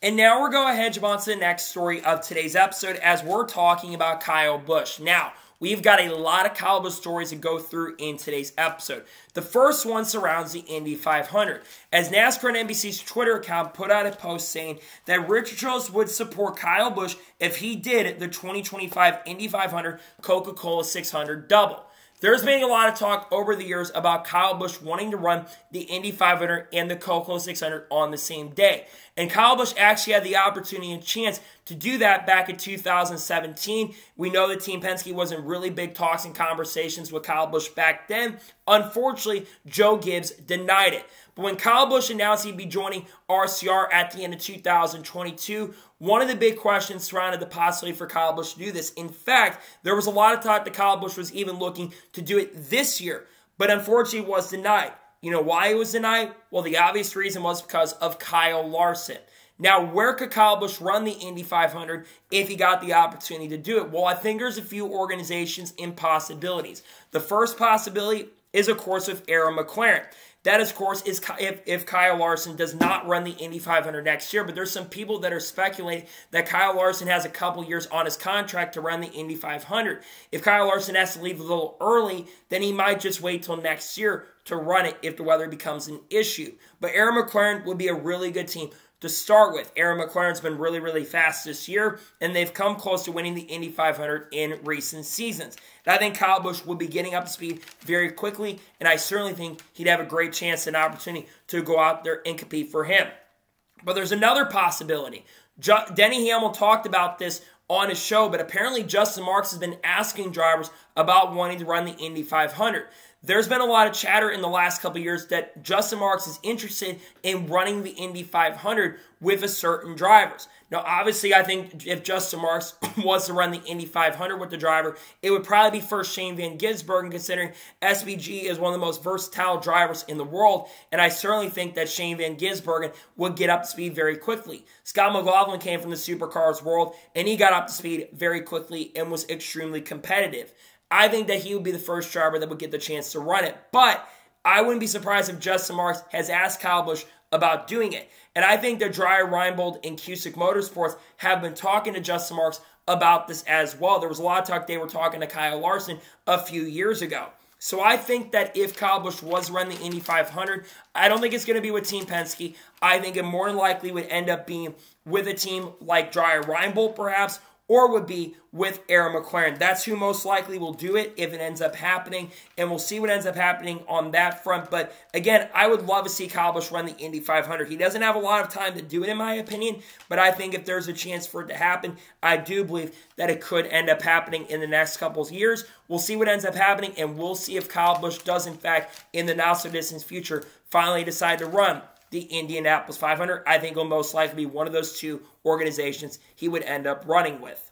And now we're going to jump on to the next story of today's episode as we're talking about Kyle Busch. Now, we've got a lot of Kyle Busch stories to go through in today's episode. The first one surrounds the Indy 500, as NASCAR and NBC's Twitter account put out a post saying that Richard Childress would support Kyle Busch if he did the 2025 Indy 500 Coca-Cola 600 double. There's been a lot of talk over the years about Kyle Busch wanting to run the Indy 500 and the Coca-Cola 600 on the same day. And Kyle Busch actually had the opportunity and chance to do that back in 2017. We know that Team Penske was in really big talks and conversations with Kyle Busch back then. Unfortunately, Joe Gibbs denied it. But when Kyle Busch announced he'd be joining RCR at the end of 2022, one of the big questions surrounded the possibility for Kyle Busch to do this. In fact, there was a lot of talk that Kyle Busch was even looking to do it this year, but unfortunately was denied. You know why he was denied? Well, the obvious reason was because of Kyle Larson. Now, where could Kyle Busch run the Indy 500 if he got the opportunity to do it? Well, I think there's a few organizations and possibilities. The first possibility is, of course, with Aaron McLaren. That, of course, is if Kyle Larson does not run the Indy 500 next year. But there's some people that are speculating that Kyle Larson has a couple years on his contract to run the Indy 500. If Kyle Larson has to leave a little early, then he might just wait till next year to run it if the weather becomes an issue. But Aaron McLaren would be a really good team to start with. Aaron McLaren's been really, really fast this year, and they've come close to winning the Indy 500 in recent seasons. And I think Kyle Busch will be getting up to speed very quickly, and I certainly think he'd have a great chance and opportunity to go out there and compete for him. But there's another possibility. Denny Hamlin talked about this on his show, but apparently Justin Marks has been asking drivers about wanting to run the Indy 500. There's been a lot of chatter in the last couple of years that Justin Marks is interested in running the Indy 500 with a certain drivers. Now, obviously, I think if Justin Marks was to run the Indy 500 with the driver, it would probably be first Shane Van Gisbergen, considering SVG is one of the most versatile drivers in the world, and I certainly think that Shane Van Gisbergen would get up to speed very quickly. Scott McLaughlin came from the supercars world, and he got up to speed very quickly and was extremely competitive. I think that he would be the first driver that would get the chance to run it. But I wouldn't be surprised if Justin Marks has asked Kyle Busch about doing it. And I think that Dreyer Reinbold and Cusick Motorsports have been talking to Justin Marks about this as well. There was a lot of talk they were talking to Kyle Larson a few years ago. So I think that if Kyle Busch was to run the Indy 500, I don't think it's going to be with Team Penske. I think it more than likely would end up being with a team like Dreyer Reinbold perhaps, or would be with Aaron McLaren. That's who most likely will do it if it ends up happening, and we'll see what ends up happening on that front. But again, I would love to see Kyle Busch run the Indy 500. He doesn't have a lot of time to do it, in my opinion, but I think if there's a chance for it to happen, I do believe that it could end up happening in the next couple of years. We'll see what ends up happening, and we'll see if Kyle Busch does, in fact, in the not-so-distant future, finally decide to run the Indianapolis 500. I think will most likely be one of those two organizations he would end up running with.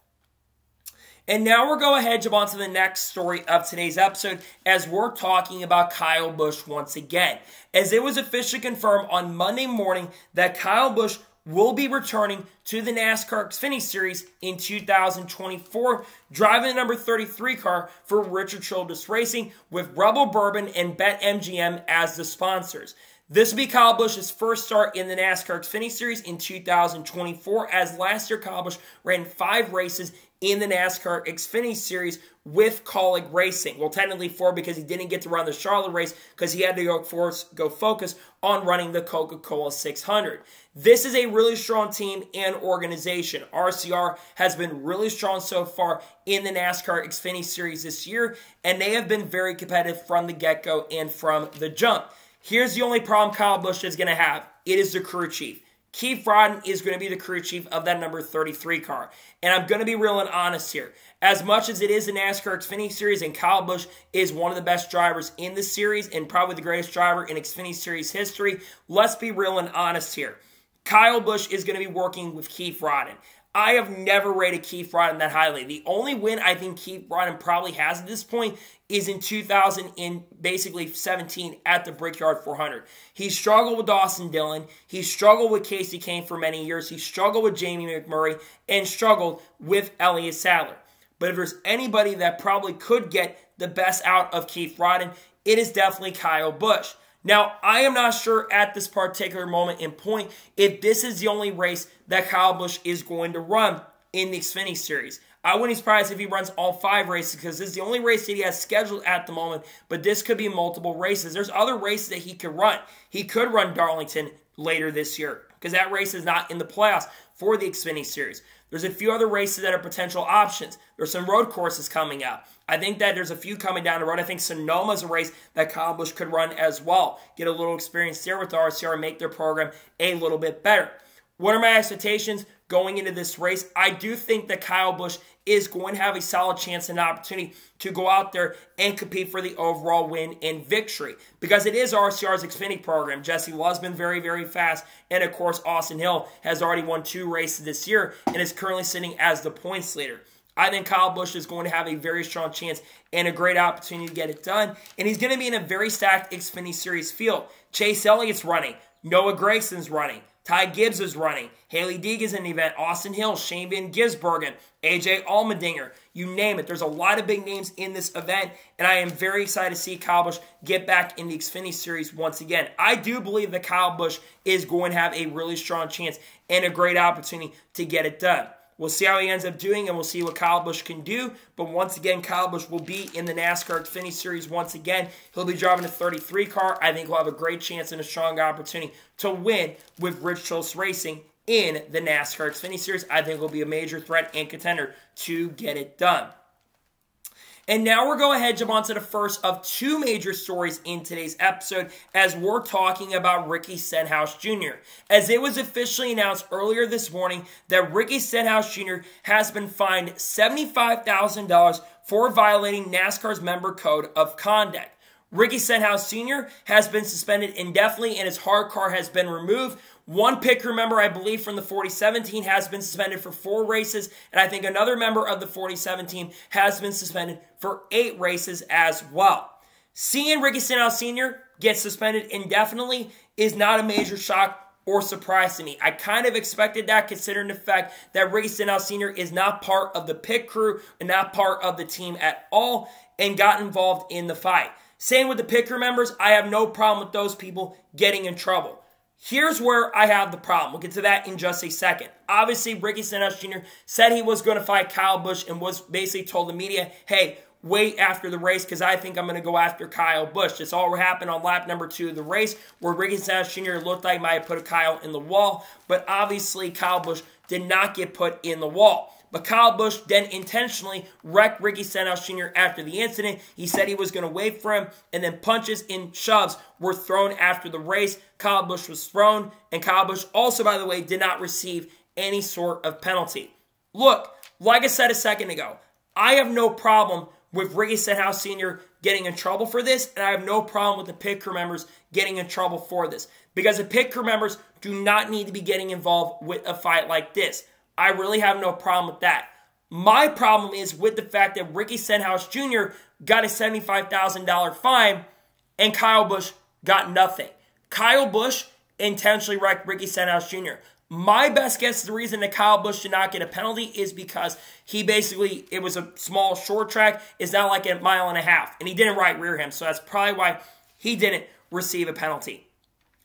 And now we're going ahead to jump on to the next story of today's episode as we're talking about Kyle Busch once again. As it was officially confirmed on Monday morning that Kyle Busch will be returning to the NASCAR Xfinity Series in 2024, driving the number 33 car for Richard Childress Racing with Rebel Bourbon and BetMGM as the sponsors. This will be Kyle Busch's first start in the NASCAR Xfinity Series in 2024, as last year Kyle Busch ran 5 races in the NASCAR Xfinity Series with Kaulig Racing. Well, technically 4 because he didn't get to run the Charlotte race because he had to go focus on running the Coca-Cola 600. This is a really strong team and organization. RCR has been really strong so far in the NASCAR Xfinity Series this year, and they have been very competitive from the get-go and from the jump. Here's the only problem Kyle Busch is going to have. It is the crew chief. Keith Rodden is going to be the crew chief of that number 33 car. And I'm going to be real and honest here. As much as it is the NASCAR Xfinity Series and Kyle Busch is one of the best drivers in the series and probably the greatest driver in Xfinity Series history, let's be real and honest here. Kyle Busch is going to be working with Keith Rodden. I have never rated Keith Rodden that highly. The only win I think Keith Rodden probably has at this point is in 2017 at the Brickyard 400. He struggled with Dawson Dillon. He struggled with Casey Kane for many years. He struggled with Jamie McMurray and struggled with Elliott Sadler. But if there's anybody that probably could get the best out of Keith Rodden, it is definitely Kyle Busch. Now, I am not sure at this particular moment in point if this is the only race that Kyle Busch is going to run in the Xfinity Series. I wouldn't be surprised if he runs all 5 races because this is the only race that he has scheduled at the moment, but this could be multiple races. There's other races that he could run. He could run Darlington later this year because that race is not in the playoffs for the Xfinity Series. There's a few other races that are potential options. There's some road courses coming out. I think that there's a few coming down the road. I think Sonoma is a race that Kyle Busch could run as well. Get a little experience there with the RCR and make their program a little bit better. What are my expectations? going into this race. I do think that Kyle Busch is going to have a solid chance and opportunity to go out there and compete for the overall win and victory, because it is RCR's Xfinity program. Jesse Love's been very, very fast, and of course, Austin Hill has already won 2 races this year and is currently sitting as the points leader. I think Kyle Busch is going to have a very strong chance and a great opportunity to get it done, and he's going to be in a very stacked Xfinity Series field. Chase Elliott's running. Noah Gragson's running. Ty Gibbs is running. Haley Deegan is in the event. Austin Hill, Shane Van Gisbergen, AJ Allmendinger. You name it. There's a lot of big names in this event, and I am very excited to see Kyle Busch get back in the Xfinity Series once again. I do believe that Kyle Busch is going to have a really strong chance and a great opportunity to get it done. We'll see how he ends up doing, and we'll see what Kyle Busch can do. But once again, Kyle Busch will be in the NASCAR Xfinity Series once again. He'll be driving a 33 car. I think he'll have a great chance and a strong opportunity to win with Rich Choate Racing in the NASCAR Xfinity Series. I think he'll be a major threat and contender to get it done. And now we're going ahead and jump on to the first of 2 major stories in today's episode, as we're talking about Ricky Stenhouse Jr. As it was officially announced earlier this morning that Ricky Stenhouse Jr. has been fined $75,000 for violating NASCAR's member code of conduct. Ricky Stenhouse Sr. has been suspended indefinitely and his hard car has been removed. One pit crew member, I believe, from the 4017 has been suspended for 4 races, and I think another member of the 4017 has been suspended for 8 races as well. Seeing Ricky Stenhouse Sr. get suspended indefinitely is not a major shock or surprise to me. I kind of expected that, considering the fact that Ricky Stenhouse Sr. is not part of the pit crew and not part of the team at all and got involved in the fight. Same with the pit crew members. I have no problem with those people getting in trouble. Here's where I have the problem. We'll get to that in just a second. Obviously, Ricky Stenhouse Jr. said he was going to fight Kyle Busch and was basically told the media, hey, wait after the race because I think I'm going to go after Kyle Busch. This all happened on lap number 2 of the race where Ricky Stenhouse Jr. looked like he might have put Kyle in the wall, but obviously Kyle Busch did not get put in the wall. But Kyle Busch then intentionally wrecked Ricky Stenhouse Jr. after the incident. He said he was going to wait for him, and then punches and shoves were thrown after the race. Kyle Busch was thrown, and Kyle Busch also, by the way, did not receive any sort of penalty. Look, like I said a second ago, I have no problem with Ricky Stenhouse Sr. getting in trouble for this, and I have no problem with the pit crew members getting in trouble for this, because the pit crew members do not need to be getting involved with a fight like this. I really have no problem with that. My problem is with the fact that Ricky Stenhouse Jr. got a $75,000 fine and Kyle Busch got nothing. Kyle Busch intentionally wrecked Ricky Stenhouse Jr. My best guess, the reason that Kyle Busch did not get a penalty is because it was a small short track. It's not like 1.5 miles, and he didn't right rear him, so that's probably why he didn't receive a penalty.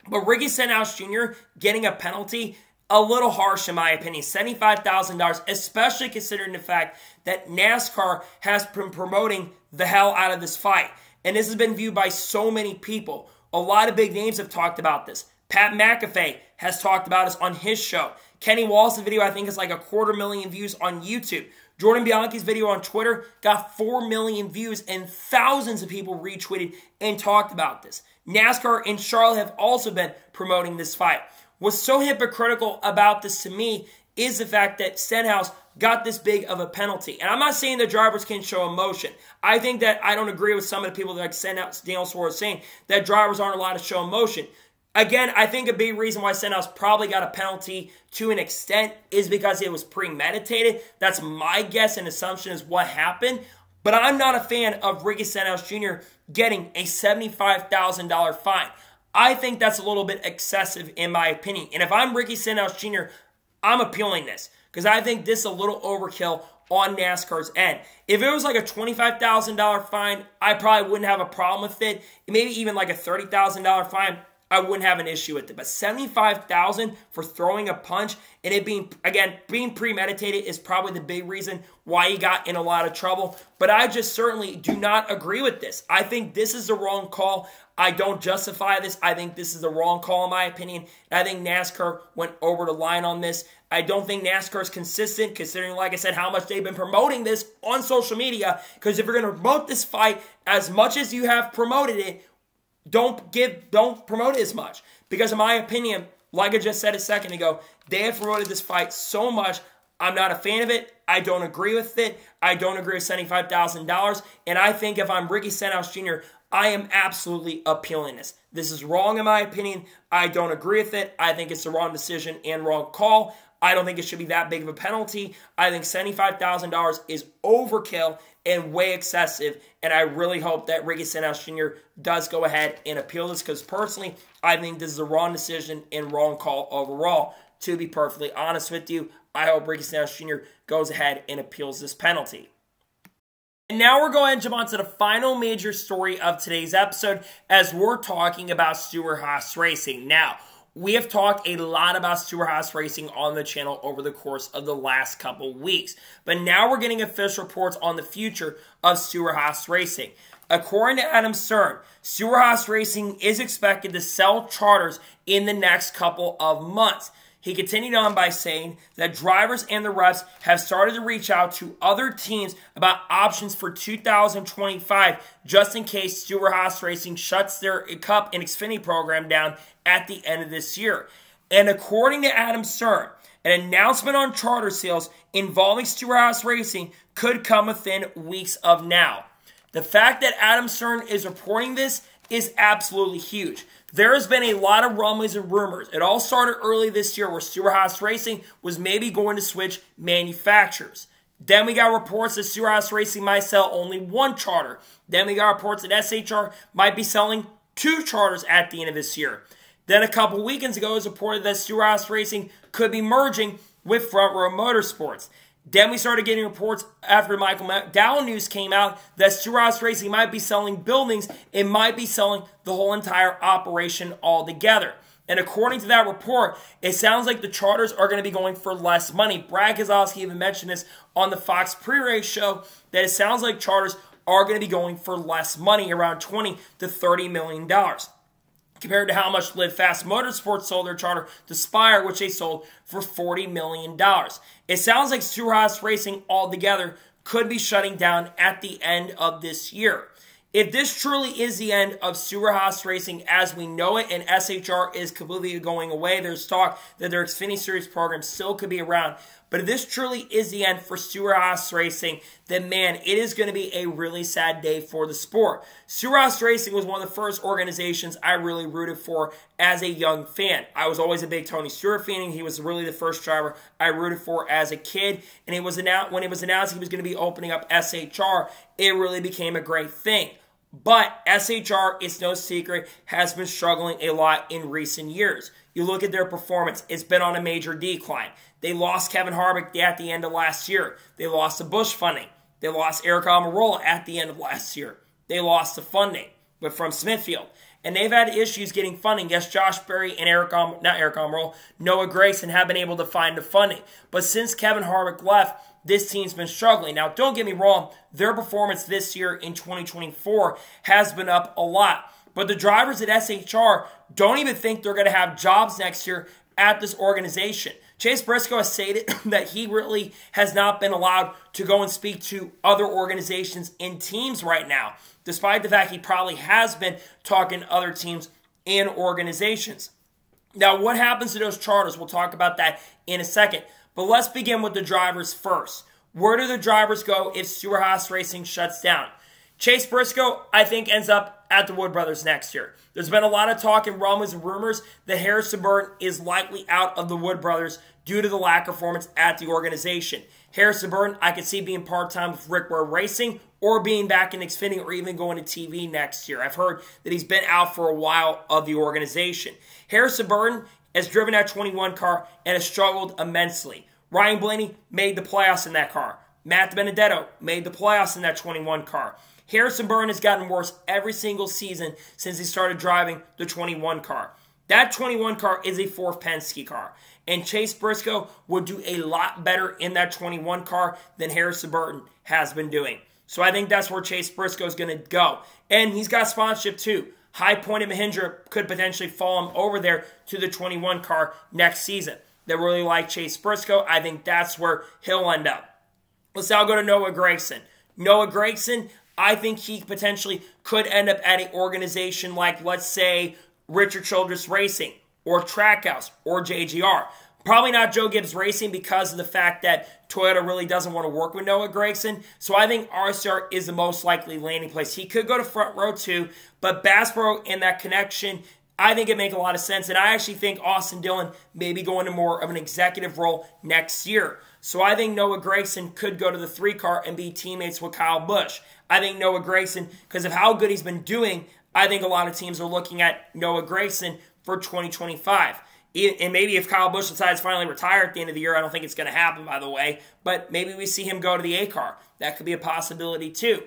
But Ricky Stenhouse Jr. getting a penalty, a little harsh in my opinion. $75,000, especially considering the fact that NASCAR has been promoting the hell out of this fight. And this has been viewed by so many people. A lot of big names have talked about this. Pat McAfee has talked about this on his show. Kenny Wallace's video, I think, is like 250,000 views on YouTube. Jordan Bianchi's video on Twitter got 4 million views, and thousands of people retweeted and talked about this. NASCAR and Charlotte have also been promoting this fight. What's so hypocritical about this to me is the fact that Stenhouse got this big of a penalty. And I'm not saying that drivers can show emotion. I think that I don't agree with some of the people that like Stenhouse, Daniel Suarez saying that drivers aren't allowed to show emotion. Again, I think a big reason why Stenhouse probably got a penalty to an extent is because it was premeditated. That's my guess and assumption is what happened. But I'm not a fan of Ricky Stenhouse Jr. getting a $75,000 fine. I think that's a little bit excessive in my opinion. And if I'm Ricky Stenhouse Jr., I'm appealing this because I think this is a little overkill on NASCAR's end. If it was like a $25,000 fine, I probably wouldn't have a problem with it. Maybe even like a $30,000 fine, I wouldn't have an issue with it. But $75,000 for throwing a punch and it being, again, being premeditated is probably the big reason why he got in a lot of trouble. But I just certainly do not agree with this. I think this is the wrong call. I don't justify this. I think this is the wrong call in my opinion. And I think NASCAR went over the line on this. I don't think NASCAR is consistent considering, like I said, how much they've been promoting this on social media. Because if you're going to promote this fight as much as you have promoted it, don't promote it as much. Because in my opinion, like I just said a second ago, they have promoted this fight so much. I'm not a fan of it. I don't agree with it. I don't agree with $75,000. And I think if I'm Ricky Stenhouse Jr., I am absolutely appealing this. This is wrong in my opinion. I don't agree with it. I think it's the wrong decision and wrong call. I don't think it should be that big of a penalty. I think $75,000 is overkill and way excessive. And I really hope that Ricky Stenhouse Jr. does go ahead and appeal this, because personally, I think this is a wrong decision and wrong call overall. To be perfectly honest with you, I hope Ricky Stenhouse Jr. goes ahead and appeals this penalty. And now we're going to jump on to the final major story of today's episode, as we're talking about Stewart-Haas Racing. Now, we have talked a lot about Stewart-Haas Racing on the channel over the course of the last couple weeks. But now we're getting official reports on the future of Stewart-Haas Racing. According to Adam Stern, Stewart-Haas Racing is expected to sell charters in the next couple of months. He continued on by saying that drivers and the refs have started to reach out to other teams about options for 2025, just in case Stewart-Haas Racing shuts their Cup and Xfinity program down at the end of this year. And according to Adam Stern, an announcement on charter sales involving Stewart-Haas Racing could come within weeks of now. The fact that Adam Stern is reporting this is absolutely huge. There has been a lot of rumblings and rumors. It all started early this year where Stewart-Haas Racing was maybe going to switch manufacturers. Then we got reports that Stewart-Haas Racing might sell only one charter. Then we got reports that SHR might be selling 2 charters at the end of this year. Then a couple weekends ago, it was reported that Stewart-Haas Racing could be merging with Front Row Motorsports. Then we started getting reports after Michael McDowell news came out that Stewart-Haas Racing might be selling buildings. It might be selling the whole entire operation altogether. And according to that report, it sounds like the charters are going to be going for less money. Brad Keselowski even mentioned this on the Fox pre-race show, that it sounds like charters are going to be going for less money, around $20 to $30 million. Compared to how much Live Fast Motorsports sold their charter to Spire, which they sold for $40 million. It sounds like Stewart-Haas Racing altogether could be shutting down at the end of this year. If this truly is the end of Stewart-Haas Racing as we know it, and SHR is completely going away, there's talk that their Xfinity Series program still could be around. But if this truly is the end for Stewart-Haas Racing, then man, it is going to be a really sad day for the sport. Stewart-Haas Racing was one of the first organizations I really rooted for as a young fan. I was always a big Tony Stewart fan. He was really the first driver I rooted for as a kid. And when it was announced he was going to be opening up SHR, it really became a great thing. But SHR, it's no secret, has been struggling a lot in recent years. You look at their performance, it's been on a major decline. They lost Kevin Harvick at the end of last year. They lost the Busch funding. They lost Eric Almirola at the end of last year. They lost the funding from Smithfield. And they've had issues getting funding. Yes, Josh Berry and Noah Gragson have been able to find the funding. But since Kevin Harvick left, this team's been struggling. Now, don't get me wrong, their performance this year in 2024 has been up a lot. But the drivers at SHR don't even think they're going to have jobs next year at this organization. Chase Briscoe has stated that he really has not been allowed to go and speak to other organizations and teams right now, despite the fact he probably has been talking to other teams and organizations. Now, what happens to those charters? We'll talk about that in a second. But let's begin with the drivers first. Where do the drivers go if Stewart-Haas Racing shuts down? Chase Briscoe, I think, ends up at the Wood Brothers next year. There's been a lot of talk and rumors and rumors that Harrison Burton is likely out of the Wood Brothers due to the lack of performance at the organization. Harrison Burton, I could see being part-time with Rick Ware Racing or being back in Xfinity or even going to TV next year. I've heard that he's been out for a while of the organization. Harrison Burton has driven that 21 car and has struggled immensely. Ryan Blaney made the playoffs in that car. Matt Benedetto made the playoffs in that 21 car. Harrison Burton has gotten worse every single season since he started driving the 21 car. That 21 car is a fourth Penske car. And Chase Briscoe would do a lot better in that 21 car than Harrison Burton has been doing. So I think that's where Chase Briscoe is going to go. And he's got sponsorship too. High Point and Mahindra could potentially fall him over there to the 21 car next season. They really like Chase Briscoe. I think that's where he'll end up. Let's now go to Noah Gragson. Noah Gragson, I think he potentially could end up at an organization like, let's say, Richard Childress Racing, or Trackhouse or JGR. Probably not Joe Gibbs Racing because of the fact that Toyota really doesn't want to work with Noah Gragson. So I think RCR is the most likely landing place. He could go to front row too, but Bass Pro and that connection, I think it makes a lot of sense. And I actually think Austin Dillon may be going to more of an executive role next year. So I think Noah Gragson could go to the 3-car and be teammates with Kyle Busch. I think Noah Gragson, because of how good he's been doing, I think a lot of teams are looking at Noah Gragson for 2025. And maybe if Kyle Busch decides to finally retire at the end of the year, I don't think it's going to happen, by the way, but maybe we see him go to the A-car. That could be a possibility, too.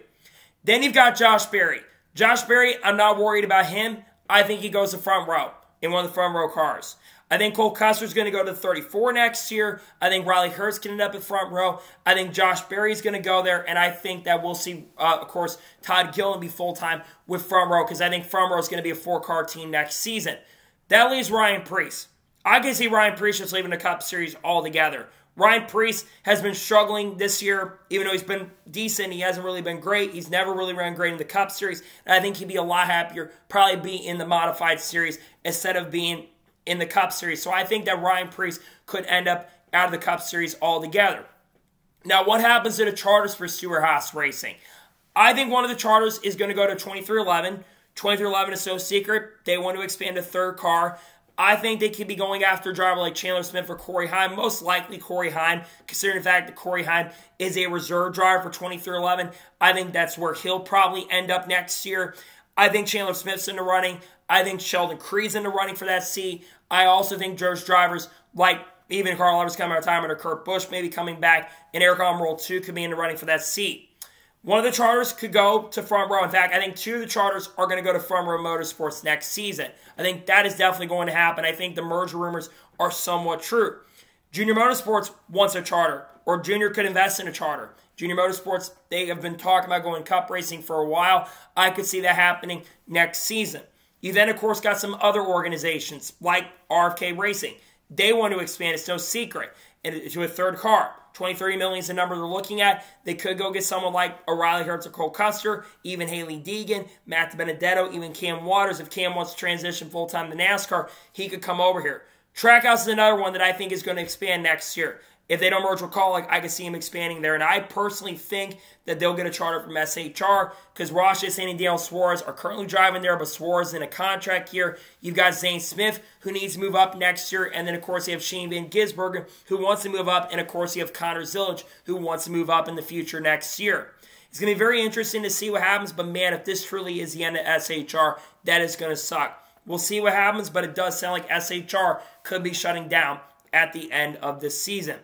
Then you've got Josh Berry. Josh Berry, I'm not worried about him. I think he goes to front row in one of the front row cars. I think Cole Custer's going to go to the 34 next year. I think Riley Hurst can end up at front row. I think Josh Berry's going to go there, and I think that we'll see, of course, Todd Gillen be full-time with front row because I think front row is going to be a 4-car team next season. That leaves Ryan Preece. I can see Ryan Preece just leaving the Cup Series altogether. Ryan Preece has been struggling this year, even though he's been decent. He hasn't really been great. He's never really run great in the Cup Series. And I think he'd be a lot happier probably be in the Modified Series instead of being in the Cup Series. So I think that Ryan Preece could end up out of the Cup Series altogether. Now, what happens to the charters for Stewart-Haas Racing? I think one of the charters is going to go to 2311. 2311 is so secret. They want to expand a 3rd car. I think they could be going after a driver like Chandler Smith or Corey Heim. Most likely Corey Heim, considering the fact that Corey Heim is a reserve driver for 2311. I think that's where he'll probably end up next year. I think Chandler Smith's in the running. I think Sheldon Creed's in the running for that seat. I also think there's drivers like even Carl Evers coming out of retirement or Kurt Busch maybe coming back, and Eric Almirola too could be in the running for that seat. One of the charters could go to front row. In fact, I think 2 of the charters are going to go to front row motorsports next season. I think that is definitely going to happen. I think the merger rumors are somewhat true. Junior Motorsports wants a charter, or Junior could invest in a charter. Junior Motorsports, they have been talking about going Cup racing for a while. I could see that happening next season. You then, of course, got some other organizations like RFK Racing. They want to expand, it's no secret, into a 3rd car. 20-30 million is the number they're looking at. They could go get someone like O'Reilly Hertz or Cole Custer, even Haley Deegan, Matt Benedetto, even Cam Waters. If Cam wants to transition full-time to NASCAR, he could come over here. Trackhouse is another one that I think is going to expand next year. If they don't merge with Kaulig, I can see him expanding there. And I personally think that they'll get a charter from SHR because Ross Chastain and Daniel Suarez are currently driving there, but Suarez is in a contract here. You've got Zane Smith, who needs to move up next year. And then, of course, you have Shane Van Gisbergen, who wants to move up. And, of course, you have Connor Zillage, who wants to move up in the future next year. It's going to be very interesting to see what happens. But, man, if this truly is the end of SHR, that is going to suck. We'll see what happens, but it does sound like SHR could be shutting down at the end of this season.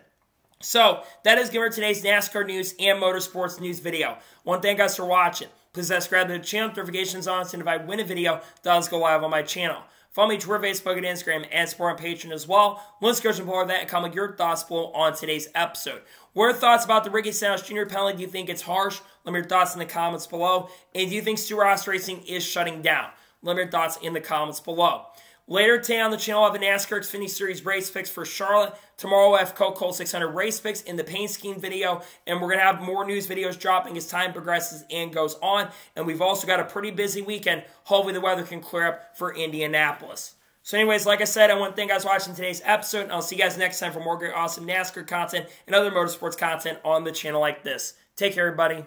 So, that is going to be today's NASCAR news and motorsports news video. I want to thank you guys for watching. Please subscribe to the channel, notifications on, and if I win a video, that does go live on my channel. Follow me on Twitter, Facebook, and Instagram, and support on Patreon as well. Links go below that, and comment your thoughts below on today's episode. What are your thoughts about the Ricky Stenhouse Jr. penalty? Do you think it's harsh? Let me know your thoughts in the comments below. And do you think Stewart-Haas Racing is shutting down? Let me know your thoughts in the comments below. Later today on the channel, I'll have a NASCAR Xfinity Series race picks for Charlotte. Tomorrow, we'll have Coca-Cola 600 race picks in the paint scheme video. And we're going to have more news videos dropping as time progresses and goes on. And we've also got a pretty busy weekend. Hopefully, the weather can clear up for Indianapolis. So anyways, like I said, I want to thank you guys for watching today's episode. And I'll see you guys next time for more great, awesome NASCAR content and other motorsports content on the channel like this. Take care, everybody.